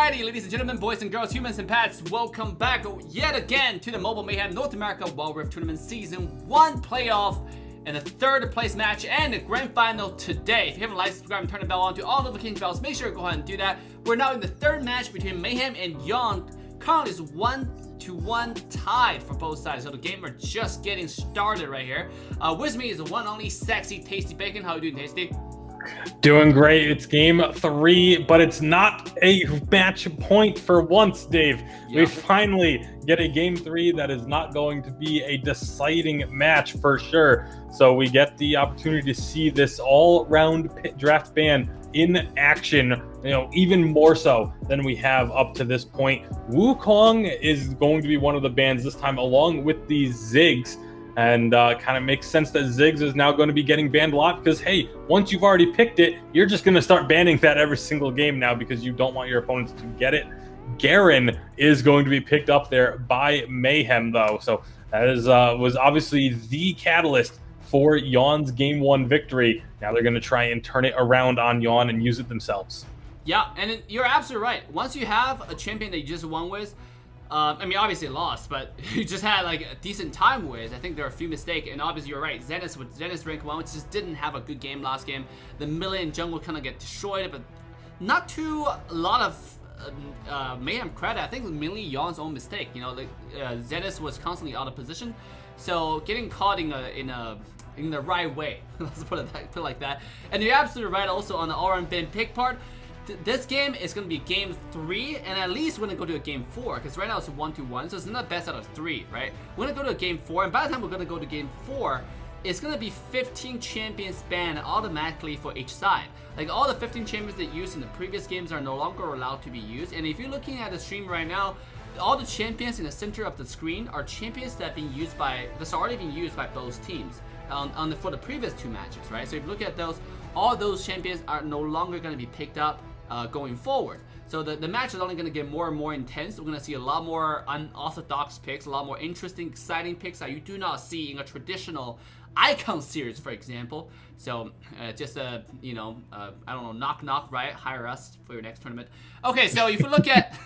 Alrighty, ladies and gentlemen, boys and girls, humans and pets, welcome back yet again to the Mobile Mayhem North America YAWN Tournament Season 1 playoff and the third place match and the grand final today. If you haven't liked, subscribe, and turn the bell on to all notification bells, make sure to go ahead and do that. We're now in the third match between Mayhem and YAWN. Currently is 1-1 tied for both sides, so the game are just getting started right here. With me is the one only sexy Tasty Bacon. How are you doing, Tasty? Doing great. It's game 3, but it's not a match point for once, Dave. Yep. We finally get a game 3 that is not going to be a deciding match for sure. So we get the opportunity to see this all-round draft ban in action, even more so than we have up to this point. Wukong is going to be one of the bans this time, along with the Ziggs. And kind of makes sense that Ziggs is now going to be getting banned a lot because, hey, once you've already picked it, you're just going to start banning that every single game now because you don't want your opponents to get it. Garen is going to be picked up there by Mayhem, though. So that is was obviously the catalyst for YAWN's Game 1 victory. Now they're going to try and turn it around on YAWN and use it themselves. Yeah, and you're absolutely right. Once you have a champion that you just won with, I mean, obviously lost, but you just had like a decent time with. I think there are a few mistakes, and obviously you're right. Zenith rank 1, which just didn't have a good game last game. The melee and jungle kind of get destroyed, but not to a lot of Mayhem credit. I think mainly YAWN's own mistake. Zenith was constantly out of position, so getting caught in the right way. Let's put it like that. And you're absolutely right. Also on the all-round ban pick part. This game is going to be game 3, and at least we're going to go to a game 4, because right now it's a 1-1, so it's not best out of 3, right? We're going to go to a game 4, and by the time we're going to go to game 4, it's going to be 15 champions banned automatically for each side. Like, all the 15 champions that used in the previous games are no longer allowed to be used, and if you're looking at the stream right now, all the champions in the center of the screen are champions that have been used that's already been used by both teams for the previous 2 matches, right? So if you look at those, all those champions are no longer going to be picked up going forward. So the match is only going to get more and more intense. We're going to see a lot more unorthodox picks, a lot more interesting, exciting picks that you do not see in a traditional Icon series, for example. So just I don't know, knock knock, right? Hire us for your next tournament. Okay, so if you look at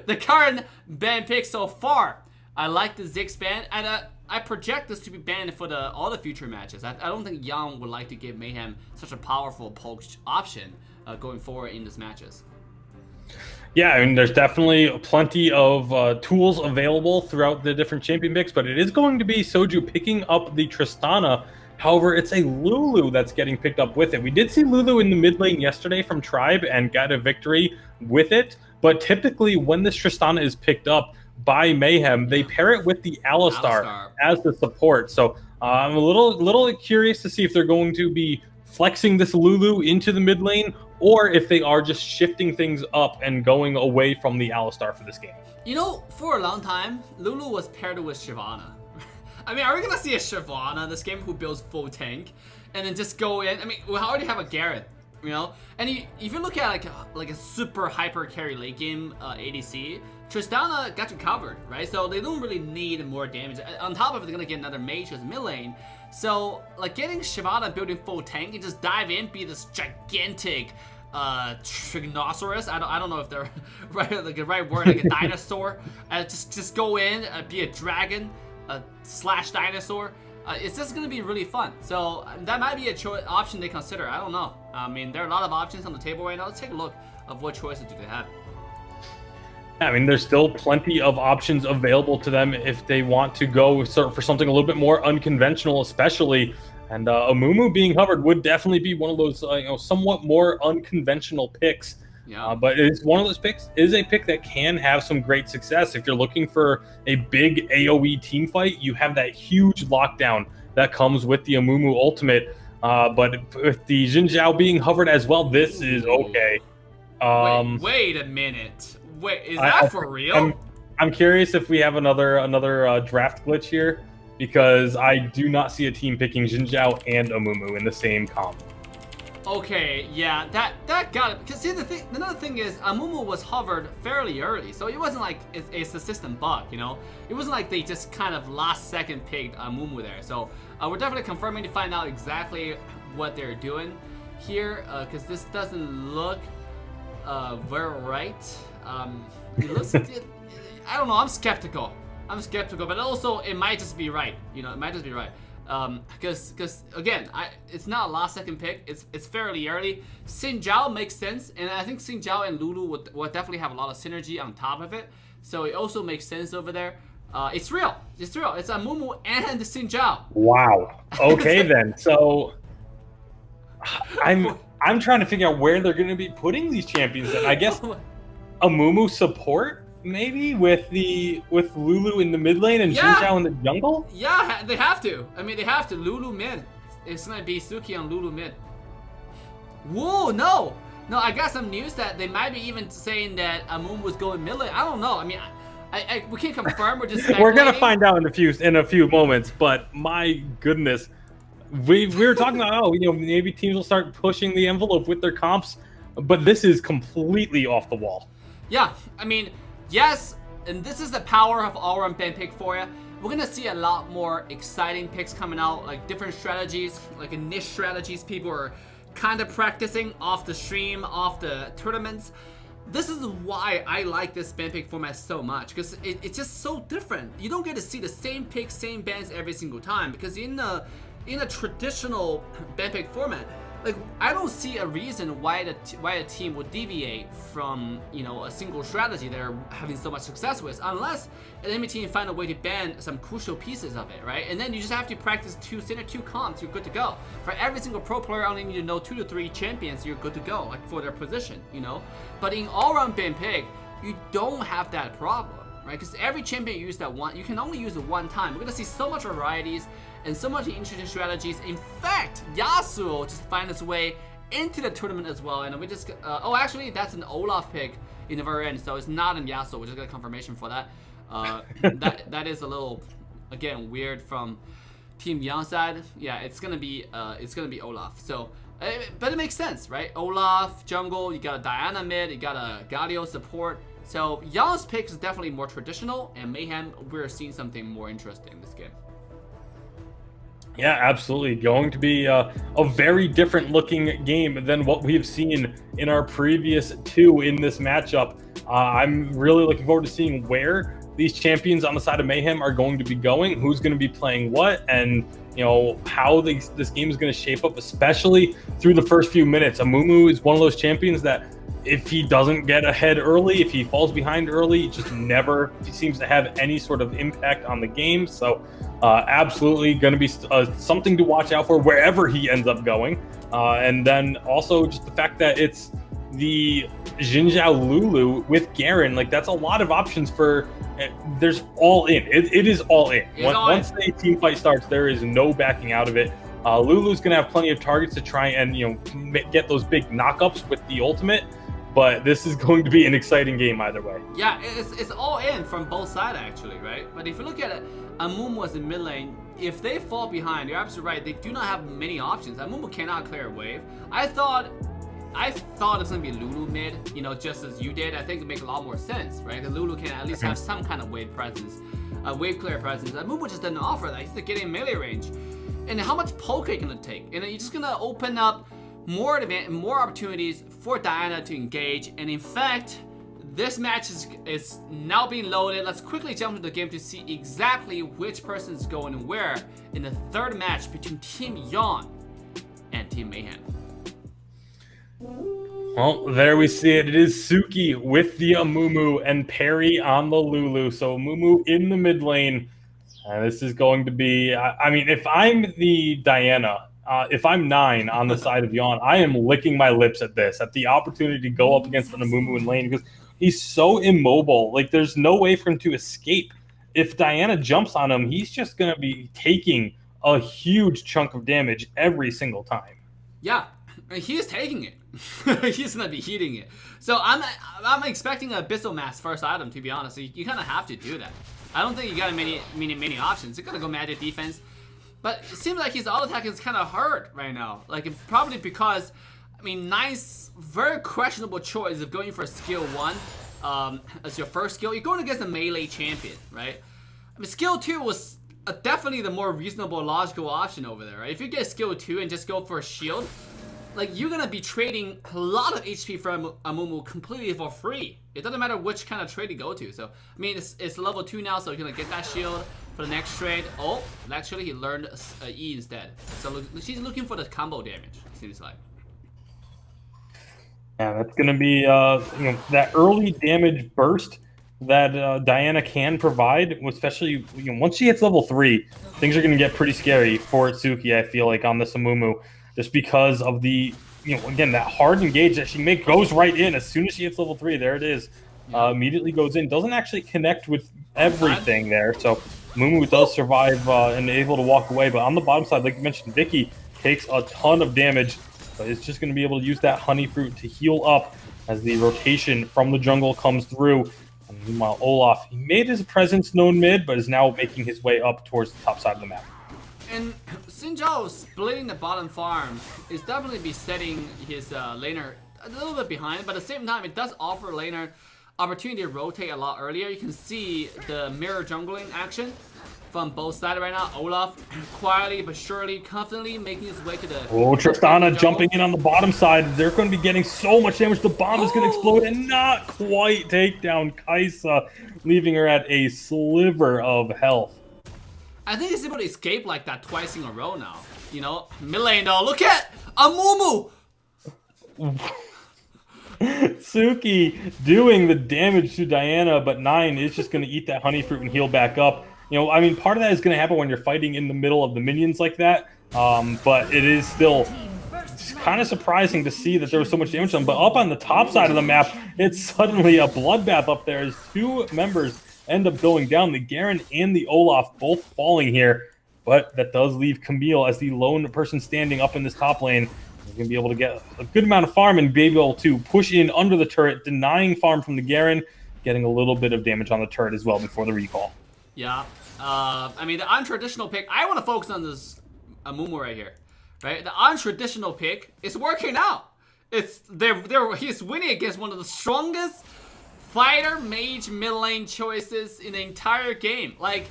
the current ban picks so far, I like the Ziggs ban, and I project this to be banned for all the future matches. I don't think YAWN would like to give Mayhem such a powerful poke option going forward in these matches. Yeah, I mean, there's definitely plenty of tools available throughout the different champion picks, but it is going to be Soju picking up the Tristana. However, it's a Lulu that's getting picked up with it. We did see Lulu in the mid lane yesterday from Tribe and got a victory with it, but typically when this Tristana is picked up by Mayhem, they pair it with the Alistar as the support. So I'm a little curious to see if they're going to be flexing this Lulu into the mid lane, or if they are just shifting things up and going away from the Alistar for this game. For a long time, Lulu was paired with Shyvana. I mean, are we going to see a Shyvana in this game who builds full tank and then just go in? I mean, we already have a Garrett, And if you look at like a super hyper carry late game ADC, Tristana got you covered, right? So they don't really need more damage. On top of it, they're going to get another mage as mid lane. So, like, getting Shyvana building full tank and just dive in, be this gigantic Trignosaurus. I don't know if they're the right word, like a dinosaur. Just go in, be a dragon slash dinosaur. It's just going to be really fun. So that might be a option they consider. I don't know. I mean, there are a lot of options on the table right now. Let's take a look of what choices do they have. I mean, there's still plenty of options available to them if they want to go for something a little bit more unconventional, especially. And Amumu being hovered would definitely be one of those, somewhat more unconventional picks. Yeah. But it's one of those picks. Is a pick that can have some great success. If you're looking for a big AoE team fight, you have that huge lockdown that comes with the Amumu ultimate. But with the Xin Zhao being hovered as well, this is okay. Wait a minute. Wait, is that for real? I'm curious if we have another draft glitch here, because I do not see a team picking Xin Zhao and Amumu in the same comp. Okay, yeah, that got it. Because see, another thing is Amumu was hovered fairly early, so it wasn't like it's a system bug, It wasn't like they just kind of last second picked Amumu there. So we're definitely confirming to find out exactly what they're doing here, because this doesn't look we're right. It looks, I don't know. I'm skeptical. But also it might just be right. You know, it might just be right. Because again, it's not a last second pick. It's fairly early. Xin Zhao makes sense, and I think Xin Zhao and Lulu would definitely have a lot of synergy on top of it. So it also makes sense over there. It's real. It's real. It's Amumu and Xin Zhao. Wow. Okay then. So I'm trying to figure out where they're going to be putting these champions. And I guess Amumu support. Maybe with Lulu in the mid lane and Xin Zhao in the jungle? Yeah, they have to. I mean, they have to. Lulu mid. It's gonna be Suki on Lulu mid. Whoa, no! No, I got some news that they might be even saying that Amumu was going mid lane. I don't know. I mean, we can't confirm. We're just speculating. We're gonna find out in a few moments. But my goodness, we were talking about maybe teams will start pushing the envelope with their comps, but this is completely off the wall. Yeah, I mean. Yes, and this is the power of all-round ban pick for you. We're gonna see a lot more exciting picks coming out, like different strategies, like niche strategies people are kind of practicing off the stream, off the tournaments. This is why I like this ban pick format so much, because it's just so different. You don't get to see the same picks, same bans every single time, because in a traditional ban pick format, like, I don't see a reason why a team would deviate from, a single strategy they're having so much success with, unless an enemy team find a way to ban some crucial pieces of it, right? And then you just have to practice two comps, you're good to go. For every single pro player, only need to know 2 to 3 champions, you're good to go, like for their position, But in all-round ban pick, you don't have that problem, right? Because every champion you use you can only use it one time. We're gonna see so much varieties and so much interesting strategies. In fact, Yasuo just find its way into the tournament as well. And we just, oh, actually, that's an Olaf pick in the very end, so it's not in Yasuo. We just got a confirmation for that. That is a little, again, weird from Team YAWN side. Yeah, it's gonna be Olaf. So, but it makes sense, right? Olaf jungle, you got a Diana mid, you got a Galio support. So YAWN's pick is definitely more traditional, and Mayhem, we're seeing something more interesting in this game. Yeah, absolutely. Going to be a very different looking game than what we've seen in our previous 2 in this matchup. I'm really looking forward to seeing where these champions on the side of Mayhem are going to be going, who's going to be playing what, and how this game is going to shape up, especially through the first few minutes. Amumu is one of those champions that if he doesn't get ahead early, if he falls behind early, it just never seems to have any sort of impact on the game. So absolutely going to be something to watch out for wherever he ends up going. And then also just the fact that it's the Xin Zhao Lulu with Garen, like that's a lot of options for. There's all in. It is all in. Once the team fight starts, there is no backing out of it. Lulu's going to have plenty of targets to try and get those big knockups with the ultimate. But this is going to be an exciting game either way. Yeah, it's all in from both sides actually, right? But if you look at it, Amumu was in mid lane. If they fall behind, you're absolutely right. They do not have many options. Amumu cannot clear a wave. I thought it was gonna be Lulu mid, just as you did. I think it makes a lot more sense, right? Because Lulu can at least have some kind of wave presence, wave clear presence. Amumu just doesn't offer that. He's getting melee range. And how much poke are you gonna take? And you're just gonna open up more opportunities for Diana to engage. And in fact, this match is now being loaded. Let's quickly jump into the game to see exactly which person is going where in the third match between Team YAWN and Team Mayhem. Well, there we see it. It is Suki with the Amumu and Perry on the Lulu. So Amumu in the mid lane. This is going to be, I mean, if I'm the Diana, if I'm 9 on the side of YAWN, I am licking my lips at the opportunity to go up against an Amumu in lane, because he's so immobile. Like, there's no way for him to escape. If Diana jumps on him, he's just going to be taking a huge chunk of damage every single time. Yeah, he's taking it. He's going to be heating it. So I'm expecting a Abyssal Mask first item, to be honest. So you kind of have to do that. I don't think you got many options. You're going to go magic defense. But it seems like his auto attack is kind of hurt right now. Like, probably because, I mean, nice, very questionable choice of going for skill 1 as your first skill. You're going against a melee champion, right? I mean, skill 2 was definitely the more reasonable, logical option over there, right? If you get skill 2 and just go for a shield, like you're gonna be trading a lot of HP from Amumu completely for free. It doesn't matter which kind of trade you go to. So I mean, it's level 2 now, so you're gonna get that shield for the next trade. Oh, actually he learned E instead. So she's looking for the combo damage. Seems like. Yeah, that's gonna be that early damage burst that Diana can provide, especially once she hits level 3, things are gonna get pretty scary for Itsuki. I feel like on this Amumu, just because of the again that hard engage that she goes right in as soon as she hits level 3. There it is, immediately goes in. Doesn't actually connect with everything there, so Mumu does survive and able to walk away. But on the bottom side, like you mentioned, Vicky takes a ton of damage. But it's just going to be able to use that honey fruit to heal up as the rotation from the jungle comes through. And meanwhile, Olaf, he made his presence known mid, but is now making his way up towards the top side of the map. And Sinjao splitting the bottom farm is definitely be setting his laner a little bit behind, but at the same time, it does offer laner opportunity to rotate a lot earlier. You can see the mirror jungling action from both sides right now. Olaf quietly but surely, confidently making his way to the... Oh, Tristana jumping in on the bottom side. They're going to be getting so much damage. The bomb is going to explode and not quite take down Kai'Sa, leaving her at a sliver of health. I think he's able to escape like that twice in a row now. Mid lane though. Look at Amumu! Suki doing the damage to Diana, but 9 is just going to eat that honey fruit and heal back up. I mean, part of that is going to happen when you're fighting in the middle of the minions like that. But it is still kind of surprising to see that there was so much damage on. But up on the top side of the map, it's suddenly a bloodbath up there as 2 members end up going down. The Garen and the Olaf both falling here. But that does leave Camille as the lone person standing up in this top lane. He's going to be able to get a good amount of farm and be able to push in under the turret, denying farm from the Garen, getting a little bit of damage on the turret as well before the recall. Yeah. I mean, the untraditional pick, I want to focus on this Amumu right here, right? The untraditional pick is working out. He's winning against one of the strongest fighter mage mid lane choices in the entire game. Like,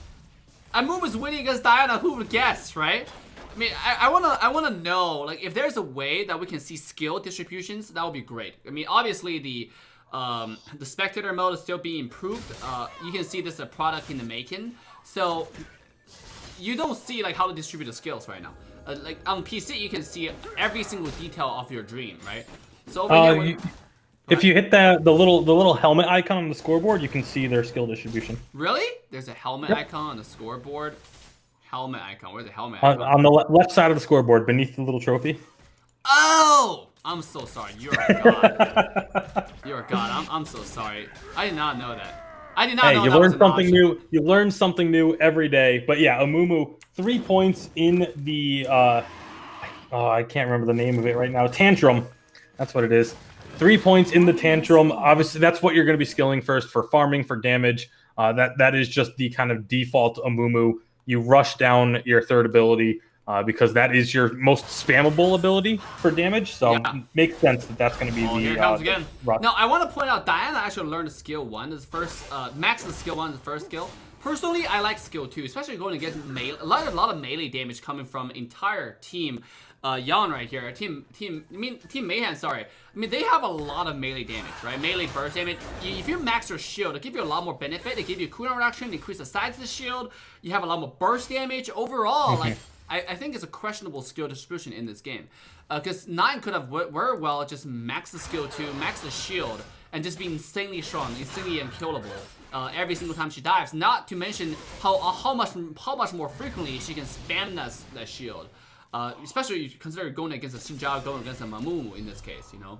Amumu's winning against Diana, who would guess, right? I mean, I wanna know, like, if there's a way that we can see skill distributions, that would be great. I mean, obviously the spectator mode is still being improved. You can see this is a product in the making. So you don't see like how to distribute the skills right now. Like on PC, you can see every single detail of your dream, right? So over here, if you hit the little helmet icon on the scoreboard, you can see their skill distribution. Really? There's a helmet icon on the scoreboard. Helmet icon. Where's the helmet icon? On the left side of the scoreboard, beneath the little trophy. Oh! I'm so sorry. You're a god. You're a god. I'm so sorry. I did not know that. I did not know you that learn was an something option. new. You learn something new every day. But yeah, Amumu, 3 points in the I can't remember the name of it right now. Tantrum. That's what it is. 3 points in the tantrum. Obviously, that's what you're going to be skilling first for farming, for damage. That is just the kind of default Amumu. You rush down your third ability because that is your most spammable ability for damage. So it makes sense that that's going to be the here it comes again. rush. Now, I want to point out, Diana actually learned skill 1 as first, max the skill 1 as the first skill. Personally, I like skill 2, especially going against melee. A lot of melee damage coming from entire team YAWN right here. Team Mayhem, sorry. I mean, they have a lot of melee damage, right? Melee burst damage. If you max your shield, it'll give you a lot more benefit. It give you cooldown reduction, increase the size of the shield. You have a lot more burst damage. Overall, like, I think it's a questionable skill distribution in this game. Because 9 could have very well just max the skill 2, max the shield, and just be insanely strong, insanely unkillable every single time she dives. Not to mention how much more frequently she can spam that shield. Especially consider going against a Sinjao, going against a Amumu in this case, you know?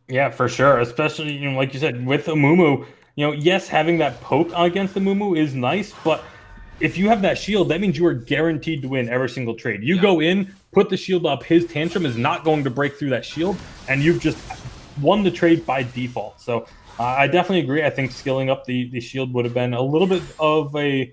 Yeah, for sure. Especially, like you said, with Amumu, yes, having that poke against the Amumu is nice, but if you have that shield, that means you are guaranteed to win every single trade. You go in, put the shield up, his tantrum is not going to break through that shield, and you've just won the trade by default. So I definitely agree. I think skilling up the shield would have been a little bit of a,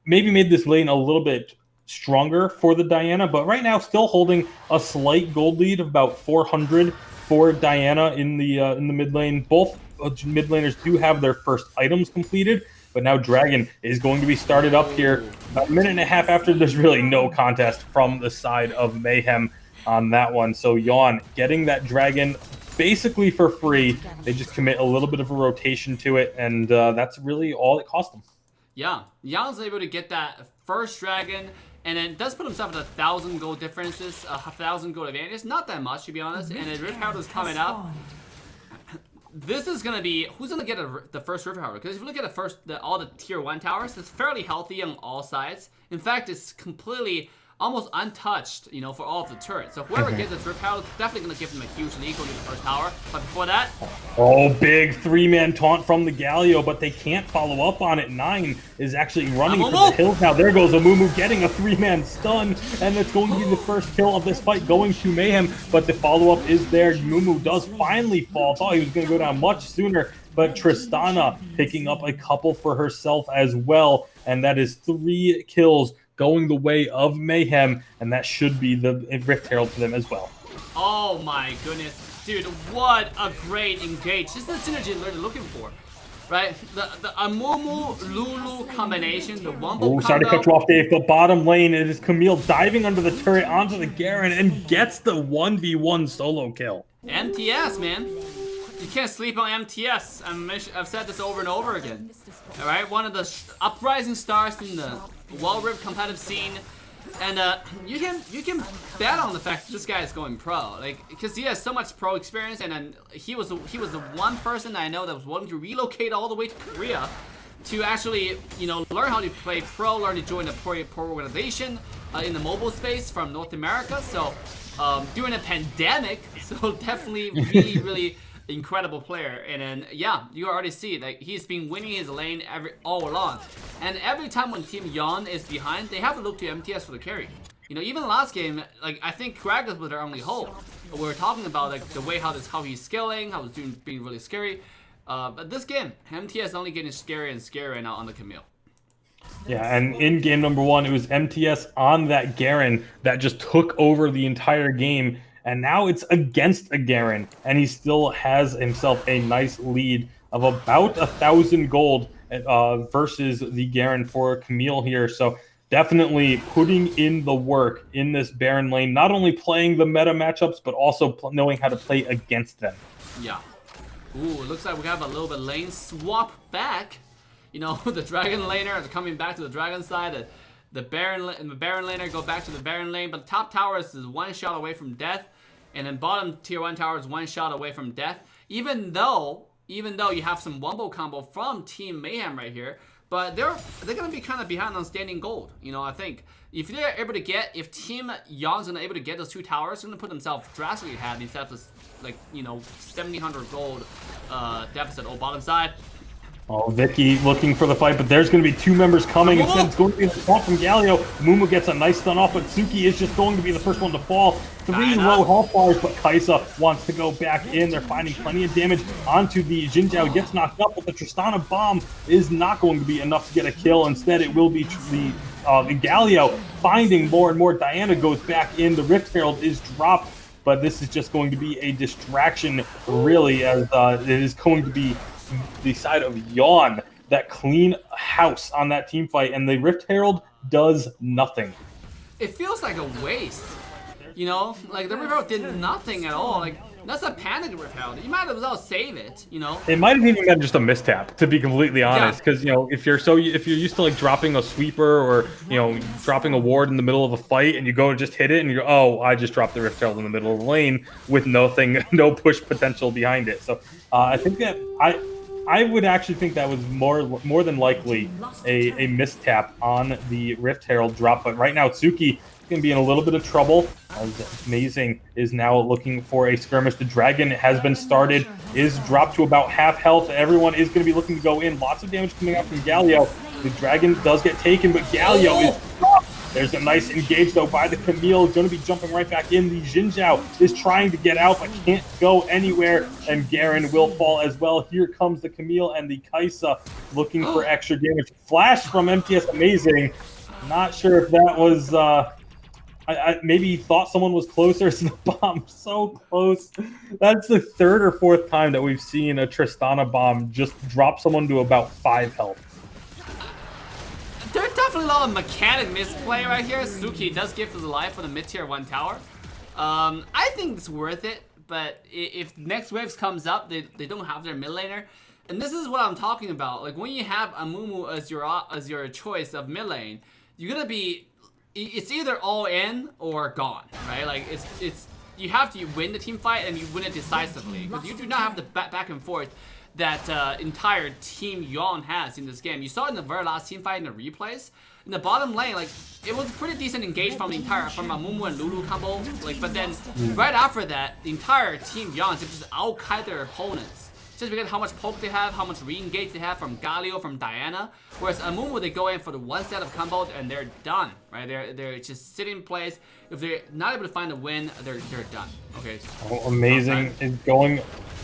maybe made this lane a little bit stronger for the Diana, but right now still holding a slight gold lead of about 400 for Diana in the mid lane. Both mid laners do have their first items completed, but now Dragon is going to be started up here about a minute and a half after there's really no contest from the side of Mayhem. on that one. So YAWN getting that dragon basically for free. They just commit a little bit of a rotation to it, and that's really all it cost them. Yeah, YAWN's able to get that first dragon, and then does put himself at 1,000 gold differences, 1,000 gold advantage. Not that much, to be honest. And then Rift Herald is coming up. This is gonna be who's gonna get the first Rift Herald? Because if you look at all the tier 1 towers, it's fairly healthy on all sides. In fact, it's completely almost untouched, you know, for all of the turrets. So whoever gets this Rift Herald is definitely gonna give them a huge lead going to the first tower. But before that, oh, big 3-man taunt from the Galio, but they can't follow up on it. 9 is actually running for the hills now. There goes Amumu getting a 3-man stun, and it's going to be the first kill of this fight going to Mayhem. But the follow-up is there. Amumu does finally fall. Thought he was going to go down much sooner, but Tristana picking up a couple for herself as well, and that is 3 kills going the way of Mayhem, and that should be the Rift Herald for them as well. Oh my goodness. Dude, what a great engage. This is the synergy they're looking for, right? The Amumu Lulu combination, the Wumble combo. Sorry to cut you off, Dave, but bottom lane, it is Camille diving under the turret onto the Garen and gets the 1v1 solo kill. MTS, man. You can't sleep on MTS. I've said this over and over again. All right, one of the uprising stars in the YAWN competitive scene, and you can bet on the fact that this guy is going pro, like because he has so much pro experience, and then he was the one person I know that was willing to relocate all the way to Korea to actually, you know, learn how to play pro, learn to join a pro organization in the mobile space from North America. So during a pandemic, so definitely really incredible player. And then yeah, you already see like he's been winning his lane all along, and every time when Team YAWN is behind, they have to look to MTS for the carry. You know, even last game, like I think Kragus was their only hope. We were talking about like the way how he's scaling, how he's being really scary. But this game, MTS only getting scarier and scarier right now on the Camille. Yeah, and in game number 1, it was MTS on that Garen that just took over the entire game. And now it's against a Garen, and he still has himself a nice lead of about 1,000 gold versus the Garen for Camille here. So definitely putting in the work in this Baron lane, not only playing the meta matchups, but also knowing how to play against them. Yeah. Ooh, it looks like we have a little bit lane swap back. You know, the Dragon laner is coming back to the Dragon side. The Baron laner go back to the Baron lane, but the top tower is 1 shot away from death. And then bottom tier 1 tower is 1 shot away from death. Even though you have some Wumble combo from Team Mayhem right here, but they're gonna be kind of behind on standing gold. You know, I think if they're able to if Team YAWN's able to get those 2 towers, they're gonna put themselves drastically ahead instead of this, like, you know, 1,700 gold deficit on bottom side. Oh, Vicky looking for the fight, but there's going to be 2 members coming. Instead, it's going to be the fall from Galio. Mumu gets a nice stun off, but Suki is just going to be the first one to fall. 3 low health bars, but Kaisa wants to go back in. They're finding plenty of damage onto the Jinjiao. Gets knocked up, but the Tristana bomb is not going to be enough to get a kill. Instead, it will be the Galio finding more and more. Diana goes back in. The Rift Herald is dropped, but this is just going to be a distraction, really, as it is going to be the side of YAWN that clean house on that team fight, and the Rift Herald does nothing. It feels like a waste, you know, like the Rift Herald did nothing at all. Like, that's a panic Rift Herald. You might as well save it, you know. It might have even been just a mistap, to be completely honest, because you know, if you're used to like dropping a sweeper or, you know, dropping a ward in the middle of a fight and you go to just hit it and you go, oh, I just dropped the Rift Herald in the middle of the lane with nothing, no push potential behind it. So I think that I would actually think that was more than likely a mistap on the Rift Herald drop. But right now, Tsuki is going to be in a little bit of trouble, as Amazing is now looking for a skirmish. The Dragon has been started, is dropped to about half health. Everyone is going to be looking to go in. Lots of damage coming out from Galio. The Dragon does get taken, but Galio is dropped. There's a nice engage, though, by the Camille. Going to be jumping right back in. The Jinjiao is trying to get out, but can't go anywhere. And Garen will fall as well. Here comes the Camille and the Kaisa looking for extra damage. Flash from MTS Amazing. Not sure if that was... I maybe he thought someone was closer to the bomb. So close. That's the 3rd or 4th time that we've seen a Tristana bomb just drop someone to about 5 health. There's definitely a lot of mechanic misplay right here. Suki does give his life for the mid-tier 1 tower. I think it's worth it, but if next waves comes up, they don't have their mid laner. And this is what I'm talking about. Like when you have Amumu as your choice of mid lane, you're gonna be, it's either all in or gone, right? Like it's you have to win the team fight and you win it decisively, because you do not have the back and forth that entire team YAWN has in this game. You saw it in the very last team fight in the replays. In the bottom lane, like it was pretty decent engage from Amumu and Lulu combo. Like, but then right after that, the entire team YAWN just outkite their opponents. Just because how much poke they have, how much re-engage they have from Galio, from Diana. Whereas Amumu, they go in for the one set of combos and they're done, right? They're just sitting in place. If they're not able to find a win, they're done. Okay. Oh, amazing is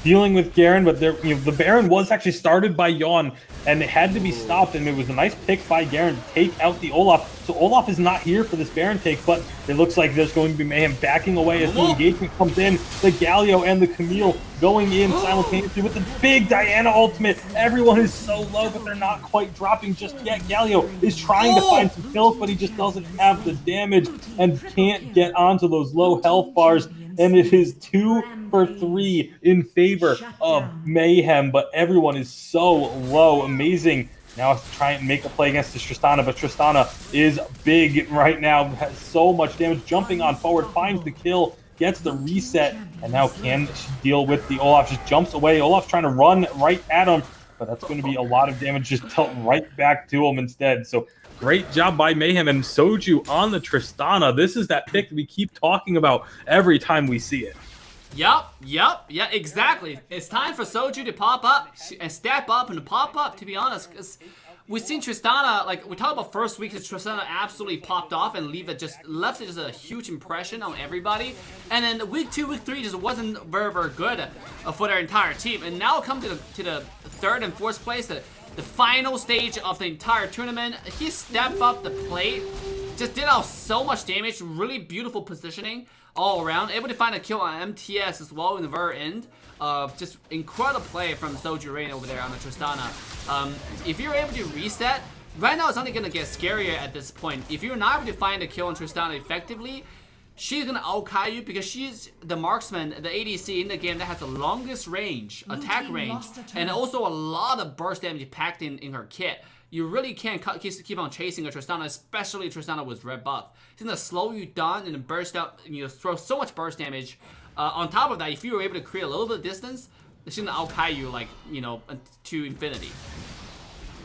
dealing with Garen, but there, the Baron was actually started by YAWN and it had to be stopped, and it was a nice pick by Garen to take out the Olaf. So Olaf is not here for this Baron take, but it looks like there's going to be Mayhem backing away as the engagement comes in. The Galio and the Camille going in simultaneously with the big Diana ultimate. Everyone is so low, but they're not quite dropping just yet. Galio is trying to find some kills, but he just doesn't have the damage and can't get onto those low health bars. And it is 2 for 3 in favor of Mayhem, but everyone is so low. Amazing. Now it's trying to make a play against this Tristana, but Tristana is big right now, has so much damage, jumping on forward, finds the kill, gets the reset, and now can she deal with the Olaf? Just jumps away. Olaf's trying to run right at him, but that's going to be a lot of damage just dealt right back to him instead. So great job by Mayhem and Soju on the Tristana. This is that pick that we keep talking about every time we see it. Yeah, exactly. It's time for Soju to pop up and step up and pop up, to be honest, because we've seen Tristana, like we talked about first week, Tristana absolutely popped off and left it just a huge impression on everybody. And then week 2, week 3 just wasn't very good for their entire team. And now come to the 3rd and 4th place, the final stage of the entire tournament. He stepped up the plate, just did out so much damage, really beautiful positioning all around, able to find a kill on MTS as well in the very end. Just incredible play from Soju Rain over there on the Tristana. If you're able to reset, right now it's only going to get scarier at this point. If you're not able to find a kill on Tristana effectively, she's going to outkite you because she's the marksman, the ADC in the game that has the longest range, attack range, and also a lot of burst damage packed in her kit. You really can't keep on chasing a Tristana, especially Tristana with red buff. It's gonna slow you down and burst out, and you throw so much burst damage. On top of that, if you were able to create a little bit of distance, it's gonna outkite you, like, to infinity.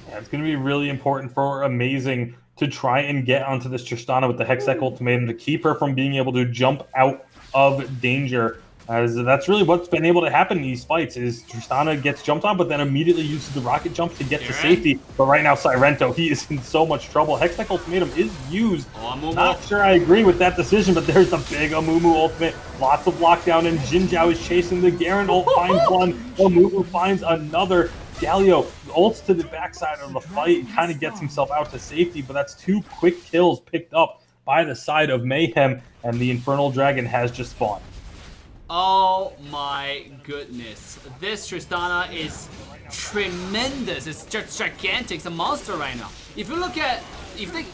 Yeah, it's gonna be really important for Amazing to try and get onto this Tristana with the Hextech ultimatum to keep her from being able to jump out of danger. As that's really what's been able to happen in these fights is Tristana gets jumped on, but then immediately uses the rocket jump to get to safety. But right now, Sirento, he is in so much trouble. Hextech ultimatum is used. Not sure I agree with that decision, but there's the big Amumu ultimate. Lots of lockdown, and Jinzhao is chasing the Garen ult, finds one. Amumu finds another. Galio ults to the backside of the fight and kind of gets himself out to safety, but that's 2 quick kills picked up by the side of Mayhem, and the Infernal Dragon has just spawned. Oh my goodness. This Tristana is tremendous. It's just gigantic. It's a monster right now. If you look at,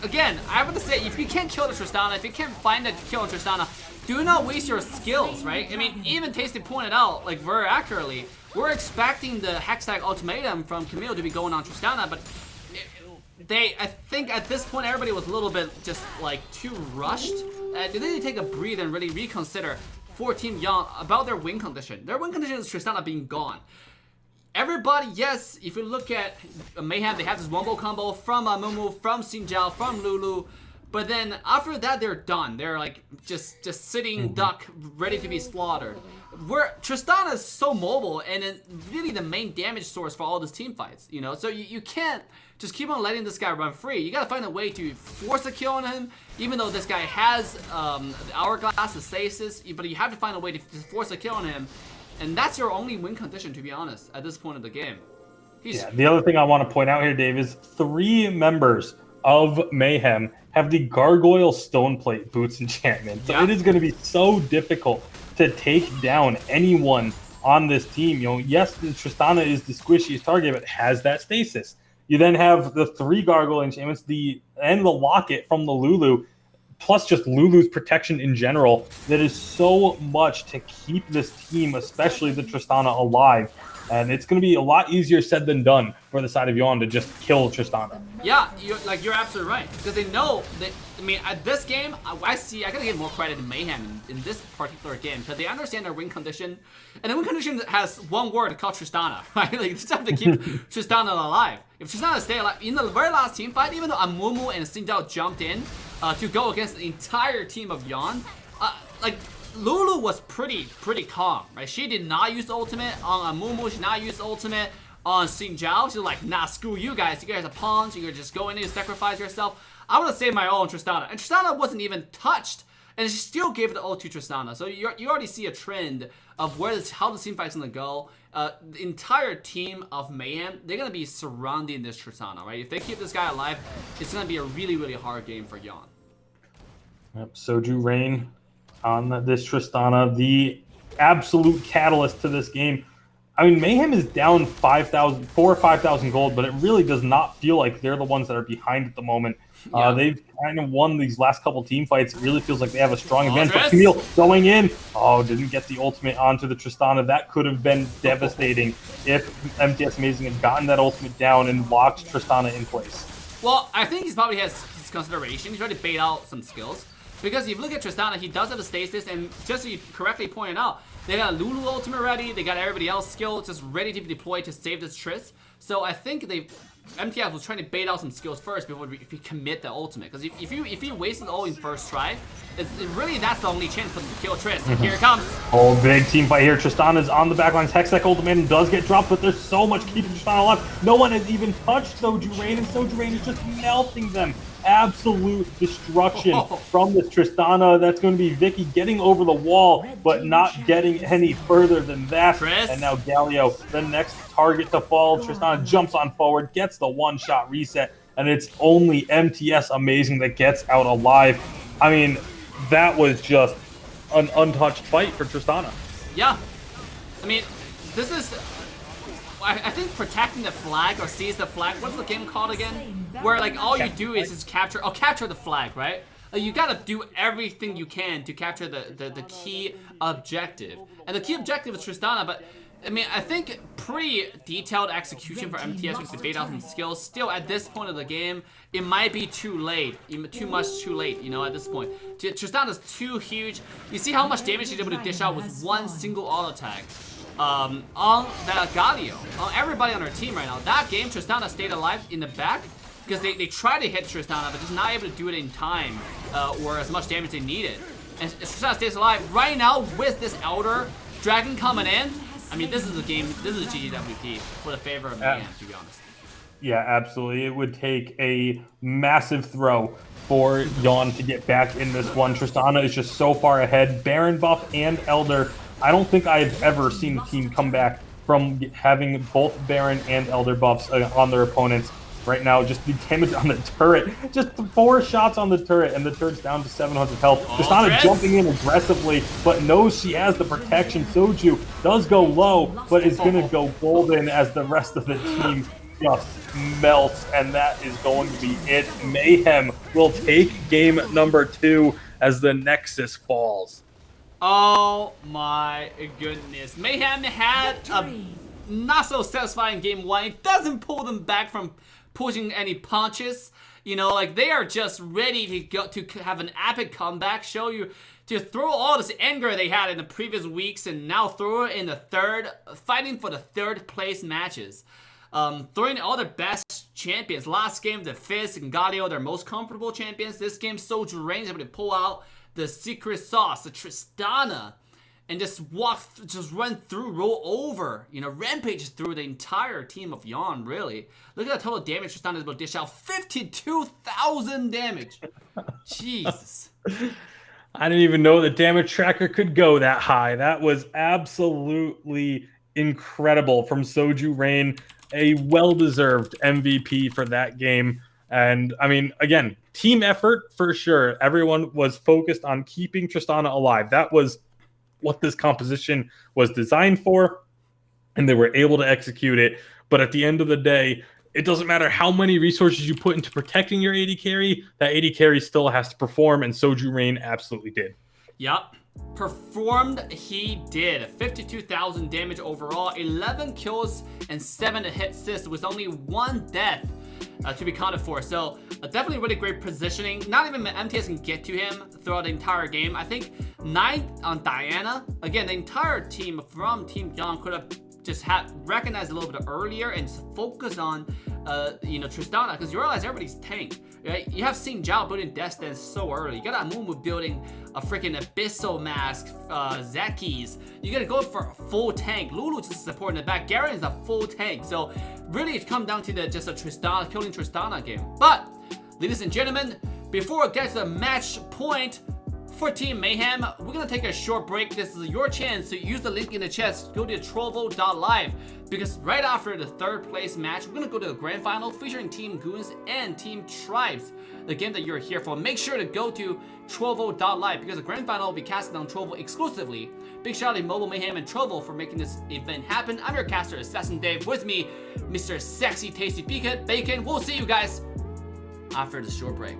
again, I have to say, if you can't kill the Tristana, if you can't find a kill on Tristana, do not waste your skills, right? I mean, even Tasty pointed out, like, very accurately, we're expecting the Hextech ultimatum from Camille to be going on Tristana, but I think at this point everybody was a little bit just like too rushed. They didn't take a breather and really reconsider for Team YAWN about their win condition. Their win condition is Tristana being gone. Everybody, yes, if you look at Mayhem, they have this wombo combo from Amumu, from Jinzhao, from Lulu, but then after that they're done. They're like just sitting duck, ready to be slaughtered. Where Tristana is so mobile and really the main damage source for all these team fights, so you can't just keep on letting this guy run free. You gotta find a way to force a kill on him, even though this guy has the hourglass, the stasis, but you have to find a way to force a kill on him, and that's your only win condition, to be honest, at this point of the game. The other thing I want to point out here, Dave, is 3 members of Mayhem have the Gargoyle Stoneplate Boots enchantment, so it is going to be so difficult to take down anyone on this team. Yes, the Tristana is the squishiest target, but has that stasis. You then have the 3 Gargoyle enchantments, and the Locket from the Lulu, plus just Lulu's protection in general, that is so much to keep this team, especially the Tristana, alive. And it's going to be a lot easier said than done for the side of YAWN to just kill Tristana. Yeah, you're absolutely right. Because they know that, I mean, at this game, I gotta give more credit to Mayhem in this particular game, because they understand their win condition. And the win condition has one word called Tristana, right? Like, they just have to keep Tristana alive. If Tristana stay alive, in the very last team fight, even though Amumu and Xingjiao jumped in to go against the entire team of YAWN, like, Lulu was pretty calm, right? She did not use the ultimate on Amumu. She did not use the ultimate on Xingjiao. She's like, nah, screw you guys. You guys are pawns. You're just going in and sacrifice yourself. I want to save my own Tristana. And Tristana wasn't even touched. And she still gave the ult to Tristana. So you already see a trend of how the team fight's going to go. The entire team of Mayhem, they're going to be surrounding this Tristana, right? If they keep this guy alive, it's going to be a really hard game for YAWN. Yep, Soju Rain on this Tristana, the absolute catalyst to this game. I mean, Mayhem is down 4,000 or 5,000 gold, but it really does not feel like they're the ones that are behind at the moment. Yeah. They've kind of won these last couple team fights. It really feels like they have a strong advantage. But Camille going in. Oh, didn't get the ultimate onto the Tristana. That could have been devastating if MTS Amazing had gotten that ultimate down and locked Tristana in place. Well, I think he's probably has his consideration. He's trying to bait out some skills. Because if you look at Tristana, he does have a stasis, and just as you correctly pointed out, they got a Lulu ultimate ready, they got everybody else skilled, just ready to be deployed to save this Trist. So I think MTS was trying to bait out some skills first before if you commit the ultimate. Because if you wasted all in first try, really that's the only chance for them to kill Trist. And here it comes. Oh, big team fight here. Tristana's on the backlines. Hextech ultimate does get dropped, but there's so much keeping Tristana alive. No one has even touched Soju Rain, and Soju Rain is just melting them. Absolute destruction from this Tristana. That's going to be Vicky getting over the wall, but not getting any further than that. And now Galio, the next target to fall. Tristana jumps on forward, gets the one-shot reset, and it's only MTS Amazing that gets out alive. I mean, that was just an untouched fight for Tristana. Yeah. I mean, this is... I think protecting the flag or seize the flag, what's the game called again? Where like all you do is just capture the flag, right? Like, you gotta do everything you can to capture the key objective. And the key objective is Tristana, but I mean, I think pretty detailed execution for MTS with the bait out some skills. Still, at this point of the game, it might be too late, too late, you know, at this point. Tristana's too huge. You see how much damage he's able to dish out with one single auto attack. On that Galio, on everybody on our team right now. That game, Tristana stayed alive in the back because they tried to hit Tristana, but just not able to do it in time or as much damage they needed. And Tristana stays alive right now with this Elder Dragon coming in. I mean, this is a game, this is a GGWP for the favor of Mayhem, to be honest. Yeah, absolutely. It would take a massive throw for YAWN to get back in this one. Tristana is just so far ahead. Baron buff and Elder. I don't think I've ever seen a team come back from having both Baron and Elder buffs on their opponents. Right now, just the damage on the turret. Just 4 shots on the turret, and the turret's down to 700 health. Tristana jumping in aggressively, but knows she has the protection. Soju does go low, but is going to go golden as the rest of the team just melts, and that is going to be it. Mayhem will take game number 2 as the Nexus falls. Oh my goodness. Mayhem had a not so satisfying game 1. It doesn't pull them back from pushing any punches. You know, like, they are just ready to go to have an epic comeback, show you, to throw all this anger they had in the previous weeks and now throw it in the fighting for the 3rd place matches. Throwing all their best champions. Last game, the Fizz and Galio, their most comfortable champions. This game, Soju Rain is able to pull out the secret sauce, the Tristana, and just run through, roll over, you know, rampage through the entire team of YAWN, really. Look at the total damage Tristana is able to dish out. 52,000 damage. Jesus. I didn't even know the damage tracker could go that high. That was absolutely incredible from Soju Rain. A well-deserved MVP for that game. And, I mean, again, team effort for sure. Everyone was focused on keeping Tristana alive. That was what this composition was designed for, and they were able to execute it. But at the end of the day, it doesn't matter how many resources you put into protecting your AD carry, that AD carry still has to perform, and Soju Rain absolutely did. Yup. Performed, he did. 52,000 damage overall, 11 kills, and 7 hit assists with only 1 death to be counted for. So definitely really great positioning. Not even MTS can get to him throughout the entire game. I think 9th on Diana. Again, the entire team from Team YAWN could have just recognized a little bit earlier and just focus on Tristana, because you realize everybody's tank, right? You have seen Zhao building Death Dance so early. You got Amumu building a freaking Abyssal Mask, Zekis. You gotta go for a full tank. Lulu just supporting the back. Garen's a full tank. So really it comes down to just a Tristana, killing Tristana game. But, ladies and gentlemen, before we get to the match point, for Team Mayhem, we're gonna take a short break. This is your chance to use the link in the chat. Go to trovo.live, because right after the 3rd place match, we're gonna go to the grand final featuring Team Goons and Team Tribes, the game that you're here for. Make sure to go to trovo.live, because the grand final will be casted on Trovo exclusively. Big shout out to Mobile Mayhem and Trovo for making this event happen. I'm your caster, AssassinDave. With me, Mr. Sexy Tasty Bacon. We'll see you guys after the short break.